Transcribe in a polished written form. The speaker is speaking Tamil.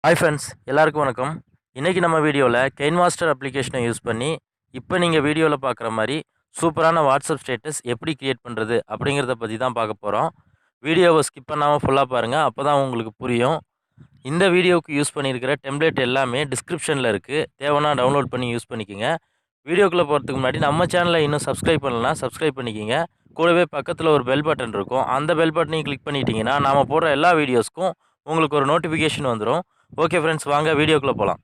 ஹாய் ஃப்ரெண்ட்ஸ், எல்லாருக்கும் வணக்கம். இன்றைக்கி நம்ம வீடியோவில் கெயின்மாஸ்டர் அப்ளிகேஷனை யூஸ் பண்ணி இப்போ நீங்கள் வீடியோவில் பார்க்குற மாதிரி சூப்பரான வாட்ஸ்அப் ஸ்டேட்டஸ் எப்படி க்ரியேட் பண்ணுறது அப்படிங்கிறத பற்றி தான் பார்க்க போகிறோம். வீடியோவை ஸ்கிப் பண்ணாமல் ஃபுல்லாக பாருங்கள், அப்போ தான் உங்களுக்கு புரியும். இந்த வீடியோவுக்கு யூஸ் பண்ணியிருக்கிற டெம்ப்ளேட் எல்லாமே டிஸ்கிரிப்ஷனில் இருக்குது, தேவைன்னா டவுன்லோட் பண்ணி யூஸ் பண்ணிக்கோங்க. வீடியோக்குள்ளே போகிறதுக்கு முன்னாடி நம்ம சேனலை இன்னும் சப்ஸ்கிரைப் பண்ணலன்னா சப்ஸ்கிரைப் பண்ணிக்கோங்க. கூடவே பக்கத்தில் ஒரு பெல் பட்டன் இருக்கும், அந்த பெல் பட்டனையும் கிளிக் பண்ணிட்டீங்கன்னா நாம் போடுற எல்லா வீடியோஸ்க்கும் உங்களுக்கு ஒரு நோட்டிஃபிகேஷன் வந்துடும். ஓகே ஃப்ரெண்ட்ஸ், வாங்க வீடியோக்குள்ளே போகலாம்.